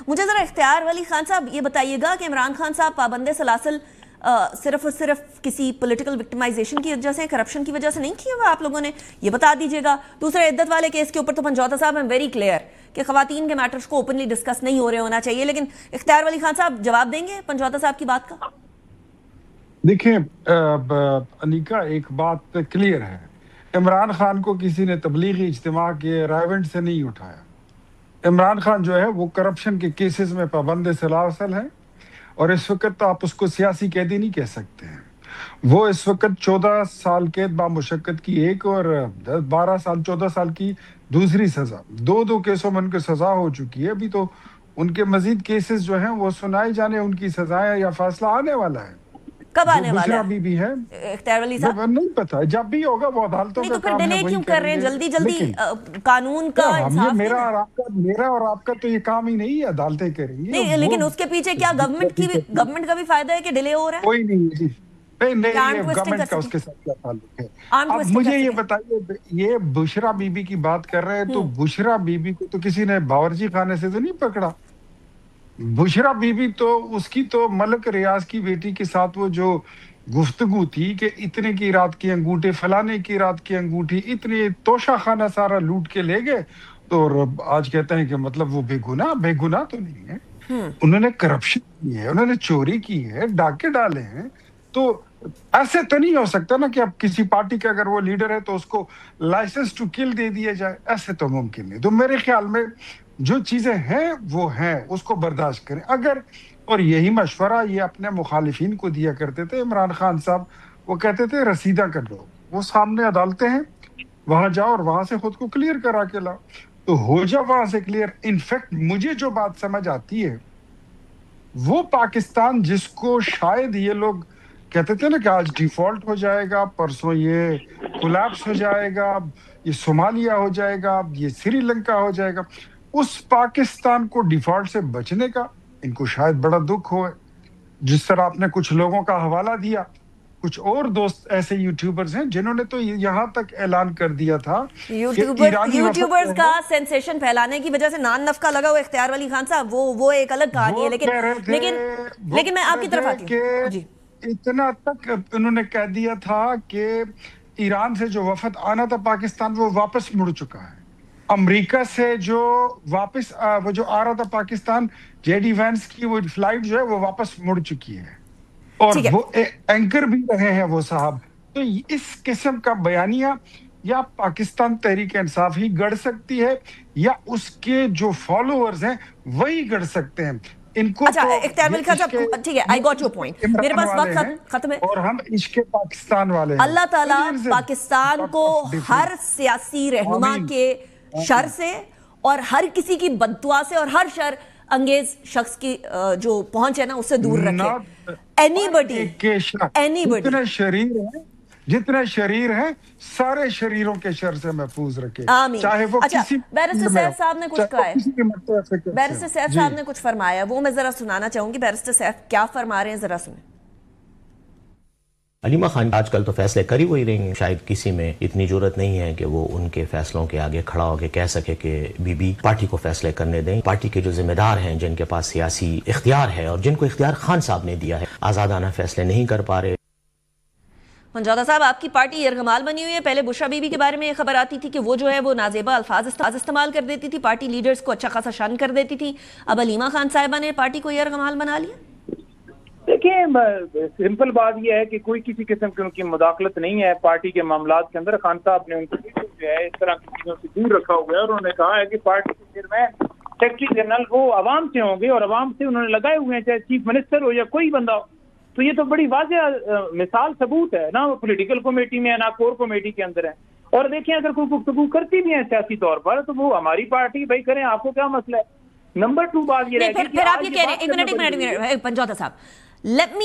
مجھے ذرا اختیار ولی خان صاحب یہ بتائیے گا کہ عمران خان صاحب پابند سلاسل صرف اور صرف کسی پولیٹیکل وکٹمائزیشن کی وجہ سے، کرپشن کی وجہ سے نہیں کیا ہوا آپ لوگوں نے؟ یہ بتا دیجیے گا. دوسرے عدت والے کیس کے اوپر تو پنجوتا صاحب ایم ویری کلیئر کہ خواتین کے میٹرز کو اوپنلی ڈسکس نہیں ہو رہے ہونا چاہیے، لیکن اختیار ولی خان صاحب جواب دیں گے پنجوتا صاحب کی بات کا؟ دیکھیں انیکا، ایک بات کلیئر ہے، عمران خان کو کسی نے تبلیغی اجتماع کے رائیونٹ سے نہیں اٹھایا. عمران خان جو ہے وہ کرپشن کے کیسز میں پابند سلاسل ہے، اور اس وقت آپ اس کو سیاسی قیدی نہیں کہہ سکتے ہیں. وہ اس وقت 14 سال قید بامشقت کی ایک اور 12 سال 14 سال کی دوسری سزا، دو کیسوں میں ان کی سزا ہو چکی ہے. ابھی تو ان کے مزید کیسز جو ہیں وہ سنائے جانے، ان کی سزائیں یا فیصلہ آنے والا ہے. کب آنے والا ہے بھی ہے اختیار ولی صاحب؟ نہیں پتا، جب بھی ہوگا وہ عدالتوں کا نہیں تو پھر کام ہے. ڈیلے کیوں کر رہے ہیں؟ جلدی قانون کا انصاف. میرا اور آپ کا تو یہ کام ہی نہیں ہے، عدالتیں کریں گی. نہیں لیکن اس کے پیچھے کیا گورنمنٹ کا بھی فائدہ ہے کہ ڈیلے ہو رہا ہے؟ کوئی نہیں گورنمنٹ کا اس کے ساتھ کیا تعلق ہے؟ اب مجھے یہ بتائیے، یہ بشرا بی بی کی بات کر رہے ہیں تو بشرا بی بی کو تو کسی نے باورچی خانے سے تو نہیں پکڑا. بشرا بی بی تو اس کی تو ملک ریاض کی بیٹی کے ساتھ وہ جو گفتگو تھی کہ اتنے کی رات کی انگوٹھے، فلانے کی رات کی انگوٹھی، اتنے توشہ خانہ سارا لوٹ کے لے گئے، تو آج کہتے ہیں کہ مطلب وہ بے گناہ تو نہیں ہے. انہوں نے کرپشن کی ہے، انہوں نے چوری کی ہے، ڈاکے ڈالے ہیں. تو ایسے تو نہیں ہو سکتا نا کہ اب کسی پارٹی کا اگر وہ لیڈر ہے تو اس کو لائسنس ٹو کل دے دیا جائے. ایسے تو ممکن نہیں. تو میرے خیال میں جو چیزیں ہیں وہ ہیں، اس کو برداشت کریں. اور یہی مشورہ یہ اپنے مخالفین کو دیا کرتے تھے عمران خان صاحب. وہ کہتے تھے رسیدہ کر لو، وہ سامنے عدالتیں ہیں، وہاں جاؤ اور وہاں سے خود کو کلیئر کرا کے لاؤ. تو ہو جا وہاں سے کلیئر. انفیکٹ مجھے جو بات سمجھ آتی ہے وہ پاکستان جس کو شاید یہ لوگ کہتے تھے نا کہ آج ڈیفالٹ ہو جائے گا، پرسوں یہ کولیپس ہو جائے گا، یہ صومالیہ ہو جائے گا، یہ سری لنکا ہو جائے گا، اس پاکستان کو ڈیفالٹ سے بچنے کا ان کو شاید بڑا دکھ ہوئے. جس طرح آپ نے کچھ لوگوں کا حوالہ دیا، کچھ اور دوست ایسے یوٹیوبرز ہیں جنہوں نے تو یہاں تک اعلان کر دیا تھا یوٹیوبرز کا سینسیشن پھیلانے کی وجہ سے نان نفقہ لگا ہوا اختیار ولی خان صاحب، وہ ایک الگ کہانی ہے. لیکن میں آپ کی طرف آتی ہوں. جی، اتنا تک انہوں نے کہہ دیا تھا کہ ایران سے جو وفد آنا تھا پاکستان وہ واپس مڑ چکا ہے. امریکہ سے جو واپس وہ جو آ رہا تھا پاکستان، جے ڈی وینس کی وہ فلائٹ جو ہے وہ واپس مڑ چکی ہے، اور وہ اینکر بھی رہے ہیں وہ صاحب. تو اس قسم کا بیانیہ یا پاکستان تحریک انصاف ہی گڑھ سکتی ہے یا اس کے جو فالوورز ہیں وہی گڑھ سکتے ہیں. ان کو اختیار ولی خان صاحب ٹھیک ہے، آئی گاٹ یور پوائنٹ. میرے پاس وقت ختم ہے اور ہم عشق پاکستان والے ہیں. اللہ تعالیٰ پاکستان کو ہر سیاسی رہنما کے شر سے اور ہر کسی کی بددعا سے اور ہر شر انگیز شخص کی جو پہنچ ہے نا اس سے دور رکھے. جتنے شریر ہیں سارے شریروں کے شر سے محفوظ رکھے. چاہے وہ بیرسٹر سیف صاحب نے کچھ کہا ہے، بیرسٹر سیف صاحب نے کچھ فرمایا، وہ میں ذرا سنانا چاہوں گی. بیرسٹر سیف کیا فرما رہے ہیں ذرا سنیں. علیمہ خان آج کل تو فیصلے کر ہی وہی رہی ہیں. شاید کسی میں اتنی جرت نہیں ہے کہ وہ ان کے فیصلوں کے آگے کھڑا ہو کے کہہ سکے کہ بی بی پارٹی کو فیصلے کرنے دیں. پارٹی کے جو ذمہ دار ہیں، جن کے پاس سیاسی اختیار ہے اور جن کو اختیار خان صاحب نے دیا ہے، آزادانہ فیصلے نہیں کر پا رہے. پنجوتا صاحب آپ کی پارٹی یرغمال بنی ہوئی ہے. پہلے بشرا بی بی کے بارے میں یہ خبر آتی تھی کہ وہ جو ہے وہ نازیبا الفاظ استعمال کر دیتی تھی، پارٹی لیڈرز کو اچھا خاصا شان کر دیتی تھی. اب علیمہ خان صاحبہ نے پارٹی کو یرغمال بنا لیا. دیکھیں سمپل بات یہ ہے کہ کوئی کسی قسم کی ان کی مداخلت نہیں ہے پارٹی کے معاملات کے اندر. خان صاحب نے ان کو جو ہے اس طرح کی چیزوں سے دور رکھا ہوا ہے، اور انہوں نے کہا ہے کہ پارٹی کے چیئرمین سیکرٹری جنرل وہ عوام سے ہوں گے، اور عوام سے انہوں نے لگائے ہوئے ہیں، چاہے چیف منسٹر ہو یا کوئی بندہ ہو. تو یہ تو بڑی واضح مثال ثبوت ہے، نہ وہ پولیٹیکل کمیٹی میں ہے نہ کور کمیٹی کے اندر ہے. اور دیکھیں اگر کوئی گفتگو کرتی بھی ہے سیاسی طور پر تو وہ ہماری پارٹی بھائی کریں، آپ کو کیا مسئلہ ہے. نمبر 2 بات یہ ہے پھر آپ یہ کہہ رہے ہیں، ایک منٹ پنجوتا صاحب let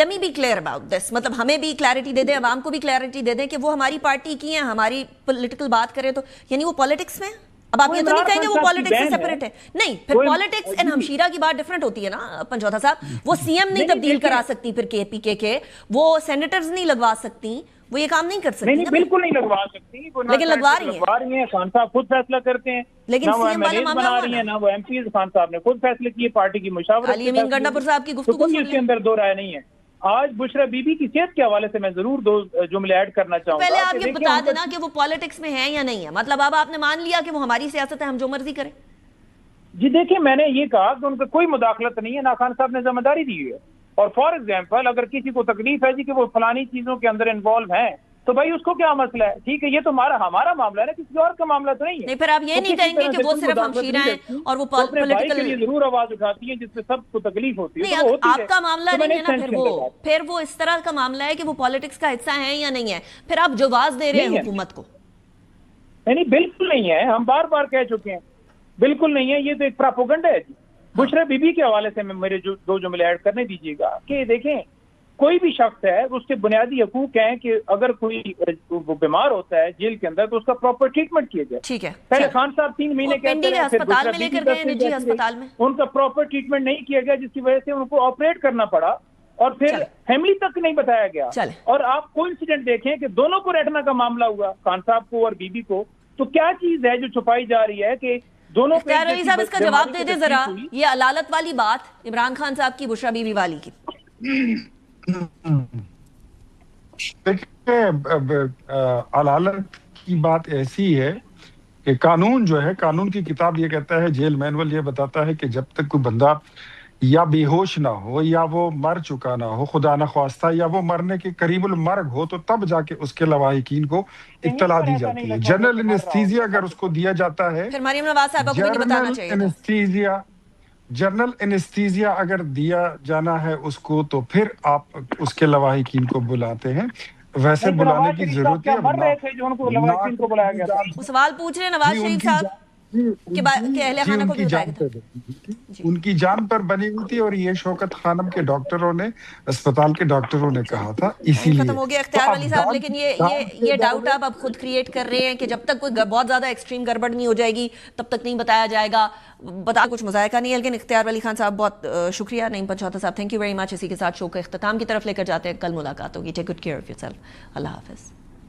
me be clear about this. مطلب ہمیں بھی کلیئرٹی دے دیں، عوام کو بھی کلیئرٹی دے دیں کہ وہ ہماری پارٹی کی ہیں، ہماری پولیٹیکل بات کریں تو یعنی وہ پولیٹکس میں. اب آپ یہ تو نہیں کہیں گے وہ پالیٹکس سے سیپریٹ ہے. نہیں، پھر پالیٹکس اینڈ ہمشیرہ کی بات ڈفرنٹ ہوتی ہے نا پنجوتا صاحب. وہ سی ایم نہیں تبدیل کرا سکتی پھر کے پی کے وہ سینیٹرز نہیں لگوا سکتی، وہ یہ کام نہیں کر سکتی. نہیں بالکل نہیں لگوا سکتی, لیکن لگوا رہی ہیں. خان صاحب خود فیصلہ کرتے ہیں, لیکن نہ وہ سی ایم والا معاملہ بنا رہی ہیں, نہ وہ ایم پی. خان صاحب نے خود فیصلے کیے پارٹی کی مشاورت. علی امین گنڈا پور صاحب کی گفتگو اس کے اندر دو رائے نہیں ہے. آج بشرا بی بی کی صحت کے حوالے سے میں ضرور دو جملے ایڈ کرنا چاہوں گا. پہلے آپ یہ بتا دینا کہ وہ پالیٹکس میں ہیں یا نہیں ہے, مطلب اب آپ نے مان لیا کہ وہ ہماری سیاست ہے, ہم جو مرضی کریں. جی دیکھیں, میں نے یہ کہا کہ ان کا کوئی مداخلت نہیں ہے, نہ خان صاحب نے ذمہ داری دی ہے. اور فار ایگزامپل اگر کسی کو تکلیف ہے جی کہ وہ فلانی چیزوں کے اندر انوالو ہیں, تو بھائی اس کو کیا مسئلہ ہے, ٹھیک ہے, یہ تو ہمارا معاملہ ہے نا, کسی اور کا معاملہ تو نہیں ہے. نہیں پھر آپ یہ نہیں کہیں گے کہ وہ صرف ہمشیرہ ہیں اور وہ پولیٹیکل ضرور آواز اٹھاتی ہیں جس سے سب کو تکلیف ہوتی ہے. آپ کا معاملہ نہیں ہے نا, پھر وہ اس طرح کا معاملہ ہے کہ وہ پالیٹکس کا حصہ ہیں یا نہیں ہے, پھر آپ جواز دے رہے ہیں حکومت کو. نہیں بالکل نہیں ہے, ہم بار بار کہہ چکے ہیں, بالکل نہیں ہے. یہ تو ایک پراپوگنڈا ہے جی. بشرا بی بی کے حوالے سے میرے دو جملے ایڈ کرنے دیجیے گا کہ دیکھیں, کوئی بھی شخص ہے, اس کے بنیادی حقوق ہیں کہ اگر کوئی بیمار ہوتا ہے جیل کے اندر تو اس کا پراپر ٹریٹمنٹ کیا جائے. ٹھیک ہے, پہلے خان صاحب 3 مہینے کے اندر ہسپتال میں لے کر گئے, نجی ہسپتال میں ان کا پراپر ٹریٹمنٹ نہیں کیا گیا, جس کی وجہ سے ان کو آپریٹ کرنا پڑا, اور پھر فیملی تک نہیں بتایا گیا. اور آپ کوئی انسیڈنٹ دیکھیں کہ دونوں کو ریٹنا کا معاملہ ہوا, خان صاحب کو اور بی بی کو, تو کیا چیز ہے جو چھپائی جا رہی ہے کہ دونوں. اختیار علی صاحب اس کا جواب دے دیں ذرا, یہ علالت والی بات عمران خان صاحب کی بشرا بی بی والی کی. دیکھیں, علالت کی بات ایسی ہے کہ قانون جو ہے, قانون کی کتاب یہ کہتا ہے, جیل مینول یہ بتاتا ہے کہ جب تک کوئی بندہ یا بے ہوش نہ ہو, یا وہ مر چکا نہ ہو خدا نخواستہ, یا وہ مرنے کے قریب المرگ ہو, تو تب جا کے اس کے لواحقین کو اطلاع دی جاتی ہے. جنرل انیستھیزیا اگر اس کو دیا جاتا ہے, پھر مریم نواز صاحبہ کو بھی نہیں بتانا چاہیے. جنرل انیستھیزیا اگر دیا جانا ہے اس کو, تو پھر آپ اس کے لواحقین کو بلاتے ہیں. ویسے بلانے کی ضرورت ہے. وہ سوال پوچھ رہے نواز شریف صاحب ان کی جان پر بنی ہوئی تھی, اور یہ شوکت خانم کے ڈاکٹروں نے, اسپتال کے ڈاکٹروں نے کہا تھا. اسی لیے ختم ہو گیا اختیار علی صاحب, لیکن یہ ڈاؤٹ آپ اب خود کریٹ کر رہے ہیں کہ جب تک کوئی بہت زیادہ ایکسٹریم گڑبڑ نہیں ہو جائے گی تب تک نہیں بتایا جائے گا. بتا کچھ مذائقہ نہیں ہے, لیکن اختیار علی خان صاحب بہت شکریہ. نعیم پنچوتا صاحب تھینک یو ویری مچ. اسی کے ساتھ شو کا اختتام کی طرف لے کر جاتے ہیں. کل ملاقات ہوگی. Take good care of yourself. اللہ حافظ.